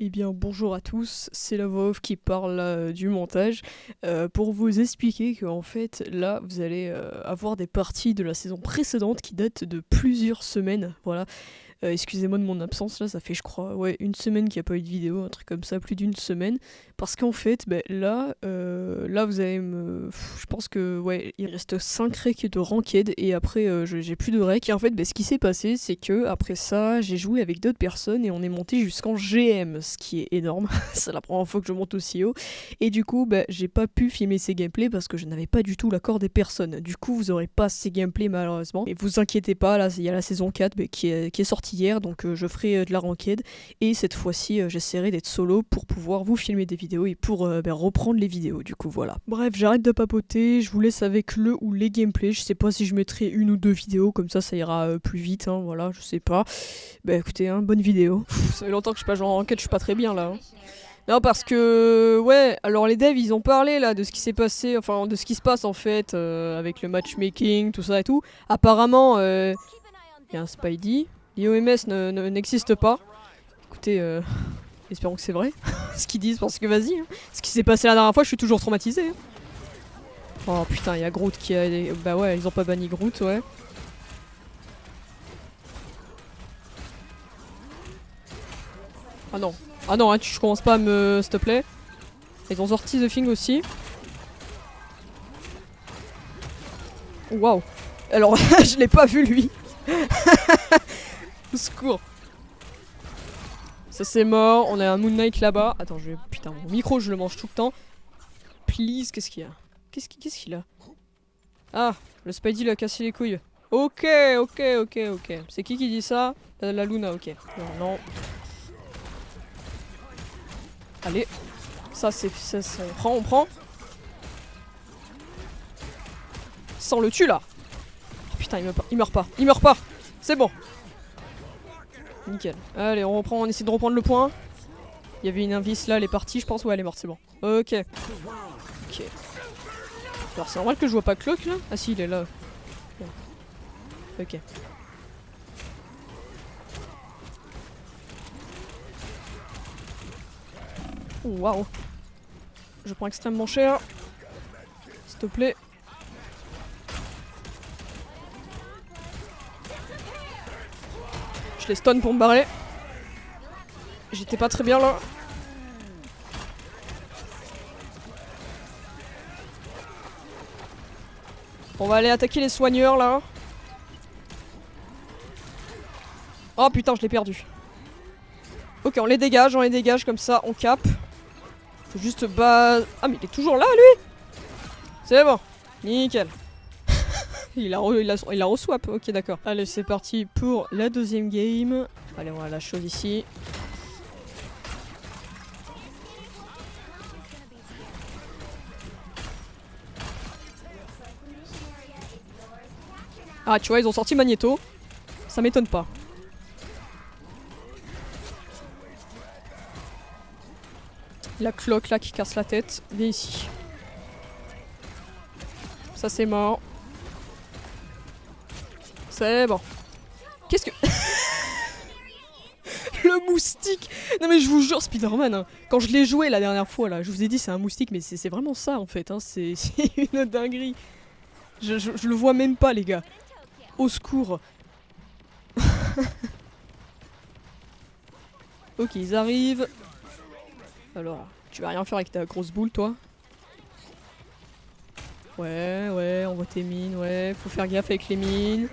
Eh bien bonjour à tous, c'est la voix off qui parle du montage pour vous expliquer qu'en fait là vous allez avoir des parties de la saison précédente qui datent de plusieurs semaines, voilà. Excusez-moi de mon absence là, ça fait je crois une semaine qu'il n'y a pas eu de vidéo, un truc comme ça, plus d'une semaine. Parce qu'en fait, là vous allez me... Je pense que il reste 5 recs de ranked et après j'ai plus de recs. Et en fait ce qui s'est passé c'est que après ça j'ai joué avec d'autres personnes et on est monté jusqu'en GM, ce qui est énorme. C'est la première fois que je monte aussi haut. Et du coup j'ai pas pu filmer ces gameplays parce que je n'avais pas du tout l'accord des personnes. Du coup vous aurez pas ces gameplays malheureusement. Et vous inquiétez pas, là il y a la saison 4 qui est sortie hier, donc je ferai de la ranked et cette fois-ci j'essaierai d'être solo pour pouvoir vous filmer des vidéos et pour reprendre les vidéos, du coup voilà. Bref, j'arrête de papoter, je vous laisse avec le ou les gameplays. Je sais pas si je mettrai une ou deux vidéos, comme ça ira plus vite, hein, voilà, je sais pas. Bah écoutez, bonne vidéo. Ça fait longtemps que je suis pas joué en ranked, je suis pas très bien là. Non, parce que, alors les devs ils ont parlé là de ce qui s'est passé, enfin de ce qui se passe en fait avec le matchmaking, tout ça et tout. Apparemment, il y a un Spidey. L'IOMS n'existe pas. Écoutez, espérons que c'est vrai ce qu'ils disent, parce que vas-y. Hein. Ce qui s'est passé la dernière fois, je suis toujours traumatisé. Hein. Oh putain, il y a Groot qui a... Bah ouais, ils ont pas banni Groot, ouais. Ah non. Ah non, hein, tu commences pas à me... S'il te plaît. Ils ont sorti The Thing aussi. Waouh. Alors, je l'ai pas vu lui. Au secours. Ça c'est mort, on a un Moon Knight là-bas. Attends, putain, mon micro je le mange tout le temps. Please, qu'est-ce qu'il y a? Qu'est-ce qu'il a? Ah, le Spidey l'a cassé les couilles. Ok. C'est qui dit ça? La Luna, ok. Non. Allez. Ça, on prend. Ça, on le tue là. Oh, putain, il meurt pas. C'est bon. Nickel. Allez, on essaie de reprendre le point. Il y avait une invis là, elle est partie, je pense. Ouais, elle est morte, c'est bon. Ok. Alors, c'est normal que je vois pas Cloak là? Ah, si, il est là. Ok. Waouh. Je prends extrêmement cher. S'il te plaît. Je les stun pour me barrer. J'étais pas très bien là. On va aller attaquer les soigneurs là. Oh putain, je l'ai perdu. Ok, on les dégage comme ça, on cap. Faut juste Ah mais il est toujours là lui. C'est bon, nickel. il a re-swap, ok d'accord. Allez, c'est parti pour la deuxième game. Allez, on va la chose ici. Ah, tu vois, ils ont sorti Magneto. Ça m'étonne pas. La cloque là qui casse la tête. Viens ici. Ça c'est mort. C'est bon. Qu'est-ce que... Le moustique. Non mais je vous jure, Spider-Man, hein, quand je l'ai joué la dernière fois là, je vous ai dit c'est un moustique, mais c'est vraiment ça en fait, hein, c'est une dinguerie. Je le vois même pas les gars. Au secours. Ok, ils arrivent. Alors, tu vas rien faire avec ta grosse boule toi. Ouais, on voit tes mines, ouais, faut faire gaffe avec les mines.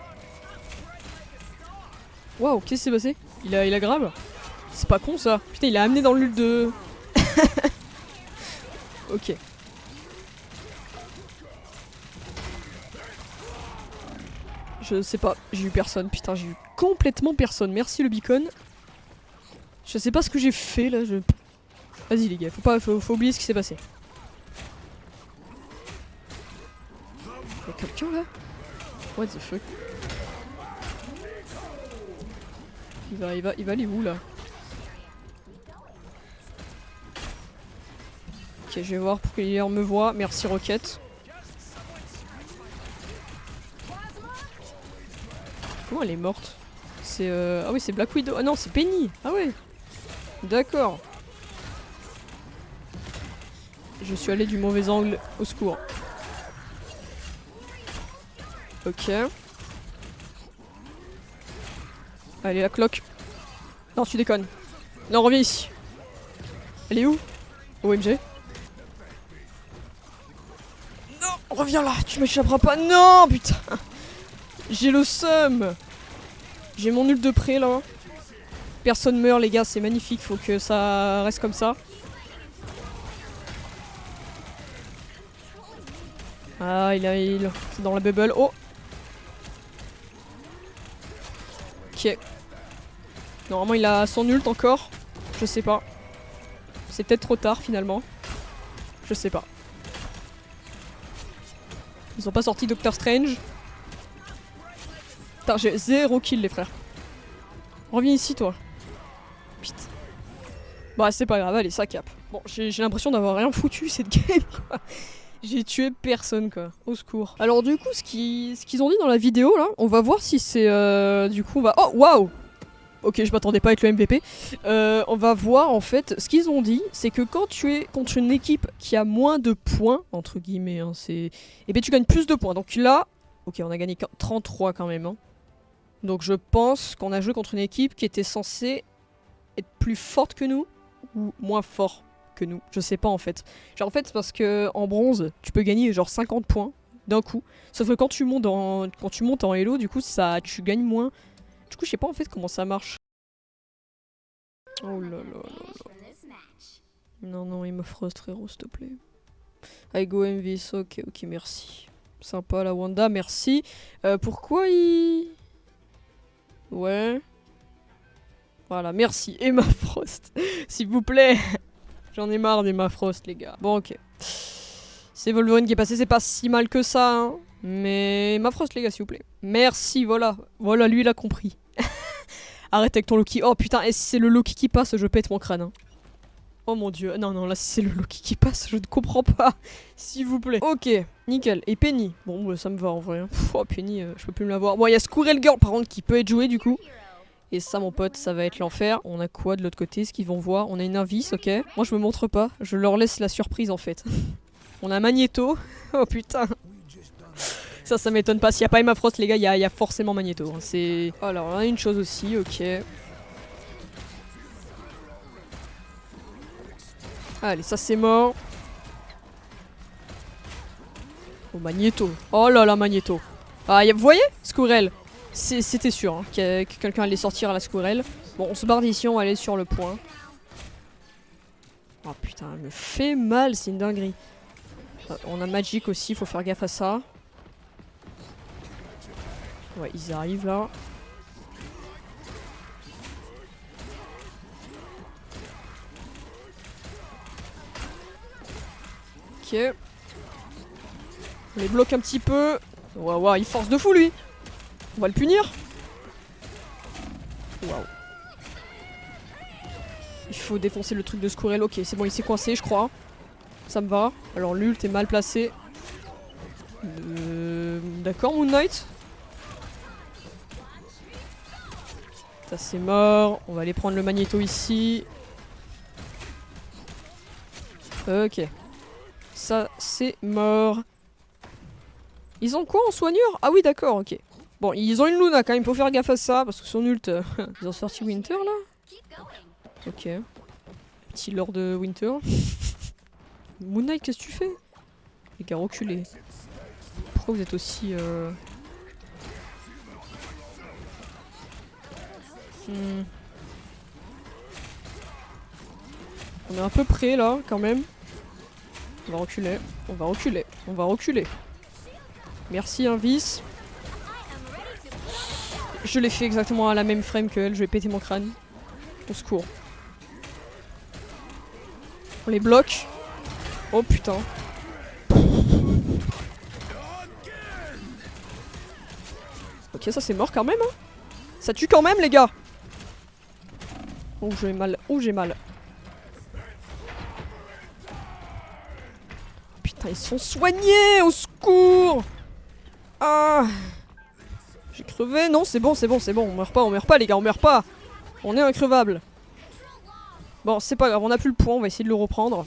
Waouh, qu'est-ce qui s'est passé? Il a grave? C'est pas con ça. Putain, il a amené dans l'huile de... Ok. Je sais pas, j'ai eu personne. Putain, j'ai eu complètement personne. Merci le beacon. Je sais pas ce que j'ai fait là. Vas-y les gars, faut oublier ce qui s'est passé. Y'a quelqu'un là? What the fuck? Il va aller où là? Ok, je vais voir pour qu'il me voit. Merci Rocket. Comment elle est morte? C'est ah oui, c'est Black Widow. Ah non, c'est Penny. Ah ouais. D'accord. Je suis allé du mauvais angle, au secours. Ok. Allez, la cloque. Non, tu déconnes. Non, reviens ici. Elle est où? OMG. Non, reviens là, tu m'échapperas pas. Non, putain. J'ai le seum. J'ai mon nul de près là. Personne meurt les gars, c'est magnifique, faut que ça reste comme ça. Ah, il a heal. C'est dans la bubble. Oh. Ok. Normalement il a son ult encore. Je sais pas. C'est peut-être trop tard finalement. Je sais pas. Ils ont pas sorti Doctor Strange. Putain, j'ai 0 kill les frères. Reviens ici toi. Putain. Bah c'est pas grave, allez ça cap. Bon, j'ai l'impression d'avoir rien foutu cette game quoi. J'ai tué personne quoi, au secours. Alors du coup ce qu'ils ont dit dans la vidéo là, on va voir si c'est du coup on va... Oh waouh. Ok, je m'attendais pas à être le MVP. On va voir en fait, ce qu'ils ont dit, c'est que quand tu es contre une équipe qui a moins de points, entre guillemets, hein, c'est... Et bien tu gagnes plus de points. Donc là, ok on a gagné 33 quand même. Hein. Donc je pense qu'on a joué contre une équipe qui était censée être plus forte que nous, ou moins fort que nous. Je sais pas en fait. Genre en fait parce que en bronze, tu peux gagner genre 50 points d'un coup. Sauf que quand tu montes en Elo, du coup ça, tu gagnes moins. Du coup, je sais pas en fait comment ça marche. Oh là là là là. Non, non, il me frost frérot, s'il te plaît. I go MVS, ok, ok, merci. Sympa la Wanda, merci. Pourquoi il... Ouais. Voilà, merci. Emma Frost, s'il vous plaît. J'en ai marre d'Emma Frost, les gars. Bon, ok. C'est Wolverine qui est passé, c'est pas si mal que ça, hein. Mais Emma Frost, les gars, s'il vous plaît. Merci, voilà. Voilà, lui, il a compris. Arrête avec ton Loki. Oh putain, et si c'est le Loki qui passe, je pète mon crâne. Hein. Oh mon dieu. Non, non, là, si c'est le Loki qui passe, je ne comprends pas. S'il vous plaît. Ok, nickel. Et Penny. Bon, bah, ça me va en vrai. Pff, oh, Penny, je peux plus me la voir. Bon, il y a Squirrel Girl, par contre, qui peut être joué du coup. Et ça, mon pote, ça va être l'enfer. On a quoi de l'autre côté? Ce qu'ils vont voir? On a une Invis, ok. Moi, je me montre pas. Je leur laisse la surprise en fait. On a Magneto. Oh putain. Ça m'étonne pas. S'il n'y a pas Emma Frost, les gars, il y a forcément Magneto. Hein. C'est... Alors, on a une chose aussi, ok. Allez, ça c'est mort. Oh, Magneto. Oh là là, Magneto. Ah, vous voyez? Squirrel. C'était sûr hein, que quelqu'un allait sortir à la Squirrel. Bon, on se barre d'ici, on va aller sur le point. Oh putain, elle me fait mal, c'est une dinguerie. On a Magic aussi, faut faire gaffe à ça. Ouais, ils arrivent là. Ok. On les bloque un petit peu. Waouh, waouh, il force de fou lui. On va le punir. Waouh. Il faut défoncer le truc de Squirrel. Ok, c'est bon, il s'est coincé, je crois. Ça me va. Alors l'ult est mal placé. D'accord, Moon Knight. Ça c'est mort. On va aller prendre le Magneto ici. Ok. Ça c'est mort. Ils ont quoi en soigneur? Ah oui d'accord, ok. Bon, ils ont une Luna quand même, faut faire gaffe à ça, parce que son ult... Ils ont sorti Winter là? Ok. Petit Lord de Winter. Moon Knight, qu'est-ce que tu fais? Les gars, reculez. Pourquoi vous êtes aussi... On est un peu près là, quand même. On va reculer, on va reculer, on va reculer. Merci Invis. Je l'ai fait exactement à la même frame que elle, je vais péter mon crâne. Au secours. On les bloque. Oh putain. Ok, ça c'est mort quand même. Hein. Ça tue quand même les gars. Oh j'ai mal, oh j'ai mal. Putain, ils sont soignés, au secours. Ah. J'ai crevé, non c'est bon, c'est bon, c'est bon, on meurt pas les gars, on meurt pas. On est increvable. Bon, c'est pas grave, on a plus le point, on va essayer de le reprendre.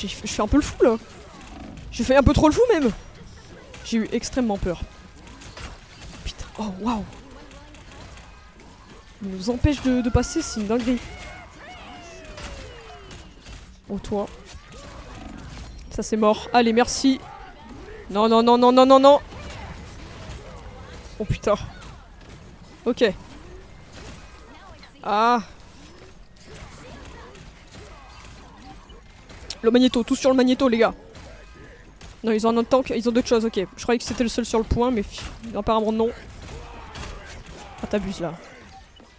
je fais un peu le fou là. J'ai fait un peu trop le fou même. J'ai eu extrêmement peur. Putain, oh waouh. Il nous empêche de passer, c'est une dinguerie. Oh toi. Ça c'est mort. Allez, merci. Non, non, non, non, non, non, non. Oh putain. Ok. Ah. Le magnéto, tous sur le magnéto les gars. Non, ils ont un autre tank, ils ont d'autres choses, ok. Je croyais que c'était le seul sur le point, mais apparemment non. Ah, t'abuses là.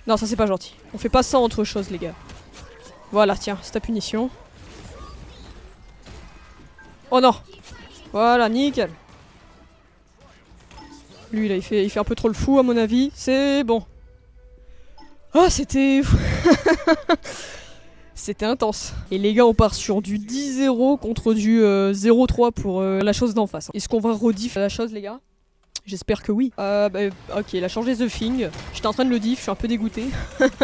Non, ça c'est pas gentil. On fait pas ça entre choses, les gars. Voilà, tiens, c'est ta punition. Oh non. Voilà, nickel. Lui, là, il fait un peu trop le fou, à mon avis. C'est bon. Ah, c'était... C'était intense. Et les gars, on part sur du 10-0 contre du 0-3 pour la chose d'en face. Est-ce qu'on va rediff la chose, les gars? J'espère que oui. Bah, ok, il a changé The Thing. J'étais en train de le diff, je suis un peu dégoûté. Allez,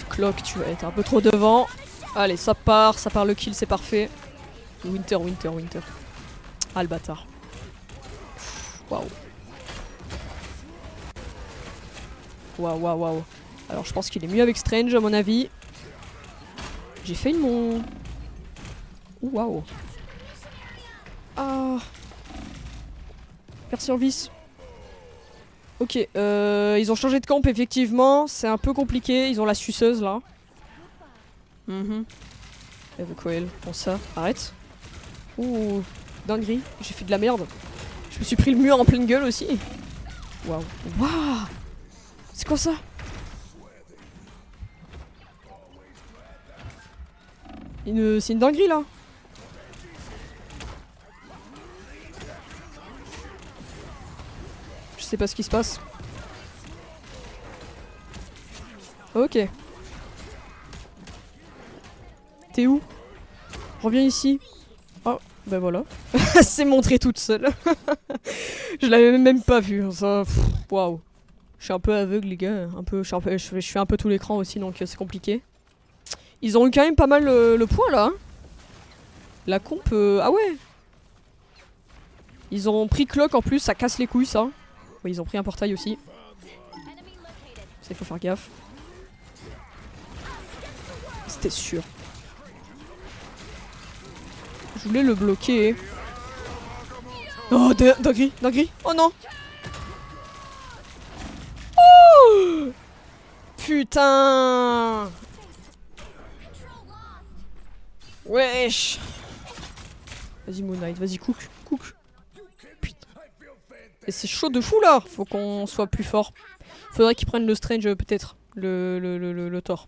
Clock, tu vas être un peu trop devant. Allez, ça part le kill, c'est parfait. Winter. Ah, le bâtard. Waouh. Waouh. Alors je pense qu'il est mieux avec Strange à mon avis. J'ai fait mon... Waouh. Ah. Merci Orvis. Ok, ils ont changé de camp effectivement. C'est un peu compliqué, ils ont la suceuse là. Coel, bon ça, arrête. Ouh, dinguerie, j'ai fait de la merde. Je me suis pris le mur en pleine gueule aussi. Waouh. Waouh. C'est quoi ça? C'est une dinguerie là. Je sais pas ce qui se passe. Ok. T'es où? Reviens ici. Oh, bah voilà. C'est montré toute seule. Je l'avais même pas vu. Ça, waouh. Je suis un peu aveugle les gars. Je fais un peu tout l'écran aussi donc c'est compliqué. Ils ont eu quand même pas mal le poids là. Hein. La comp, ah ouais. Ils ont pris Clock en plus, ça casse les couilles ça. Ouais, ils ont pris un portail aussi. Ça il faut faire gaffe. C'était sûr. Je voulais le bloquer. Oh, dinguerie. Oh non. Oh putain. Wesh. Vas-y Moon Knight, vas-y cook. Putain. Et c'est chaud de fou là. Faut qu'on soit plus fort. Faudrait qu'il prenne le Strange peut-être. Le Thor.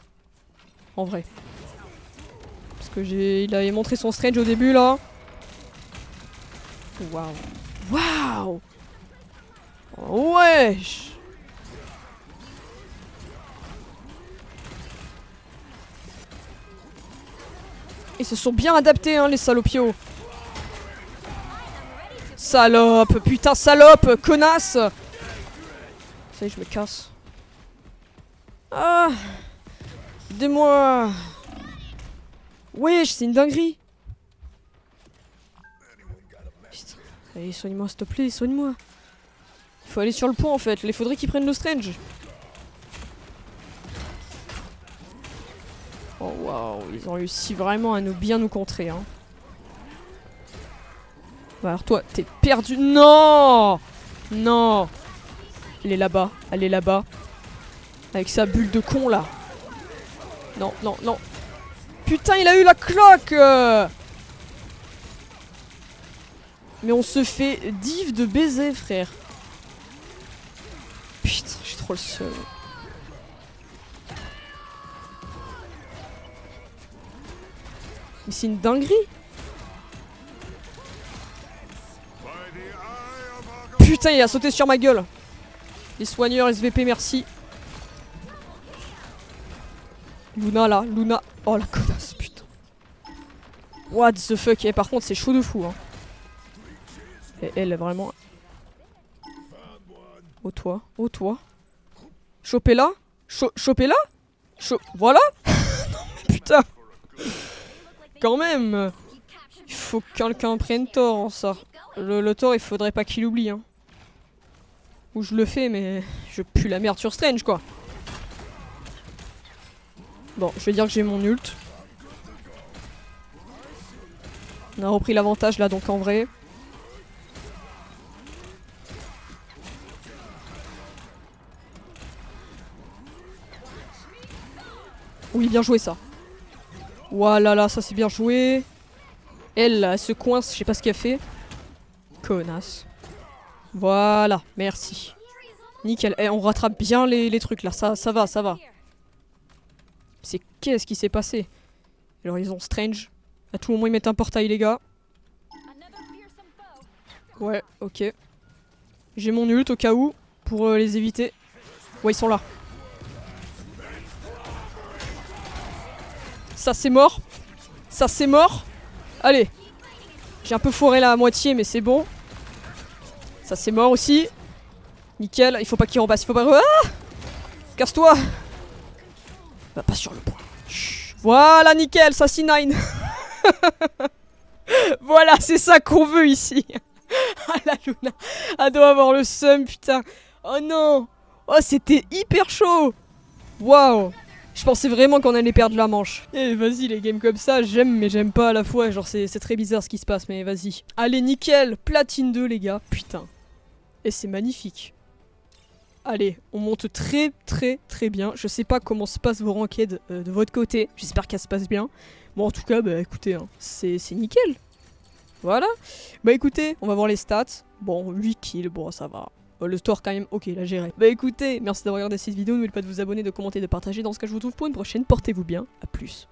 En vrai. Parce que il avait montré son Strange au début là. Waouh. Wesh. Ils se sont bien adaptés hein les salopios. Salope, putain salope, connasse. Ça y est, je me casse. Ah. Aidez-moi. Wesh, c'est une dinguerie. Putain. Allez, soigne-moi s'il te plaît, soigne-moi. Il faut aller sur le pont en fait, il faudrait qu'ils prennent le Strange. Oh waouh, ils ont réussi vraiment à bien nous contrer hein. Bah alors toi, t'es perdu. Non. Elle est là-bas, Avec sa bulle de con là. Non. Putain, il a eu la cloque. Mais on se fait div de baiser frère. Putain, j'ai trop le seum. Mais c'est une dinguerie. Putain, il a sauté sur ma gueule. Les soigneurs SVP, merci. Luna là, Luna. Oh la connasse, putain. What the fuck. Et par contre, c'est chaud de fou. Hein. Et elle, vraiment. Oh toi. Chopez là. Chopez là. Voilà. Non mais putain. putain. Quand même. Il faut que quelqu'un prenne tort en ça. Le tort, il faudrait pas qu'il oublie, hein. Ou je le fais, mais je pue la merde sur Strange, quoi. Bon, je vais dire que j'ai mon ult. On a repris l'avantage là, donc en vrai. Oui, bien joué ça. Voilà, là, ça c'est bien joué. Elle, là, elle se coince, je sais pas ce qu'elle fait. Connasse. Voilà, merci. Nickel. Eh, on rattrape bien les trucs là, ça va, ça va. C'est qu'est-ce qui s'est passé? Alors ils ont Strange. À tout moment ils mettent un portail les gars. Ouais, ok. J'ai mon ult au cas où, pour les éviter. Ouais, ils sont là. Ça c'est mort. Ça c'est mort. Allez. J'ai un peu foiré la moitié mais c'est bon. Ça c'est mort aussi. Nickel, il faut pas qu'il repasse, il faut pas... Ah, casse-toi. Va pas sur le point. Chut. Voilà, nickel, ça C9. Voilà, c'est ça qu'on veut ici. Ah la Luna, elle doit avoir le seum, putain. Oh non. Oh, c'était hyper chaud. Waouh. Je pensais vraiment qu'on allait perdre la manche. Eh vas-y, les games comme ça, j'aime mais j'aime pas à la fois. Genre c'est très bizarre ce qui se passe, mais vas-y. Allez, nickel, platine 2 les gars, putain. Et c'est magnifique. Allez, on monte très bien. Je sais pas comment se passent vos ranked de votre côté. J'espère qu'elle se passe bien. Bon, en tout cas, bah écoutez, hein, c'est nickel. Voilà. Bah écoutez, on va voir les stats. Bon, 8 kills, bon, ça va. Le store quand même, ok, là géré. Bah écoutez, merci d'avoir regardé cette vidéo. N'oubliez pas de vous abonner, de commenter, de partager. Dans ce cas, je vous retrouve pour une prochaine. Portez-vous bien. À plus.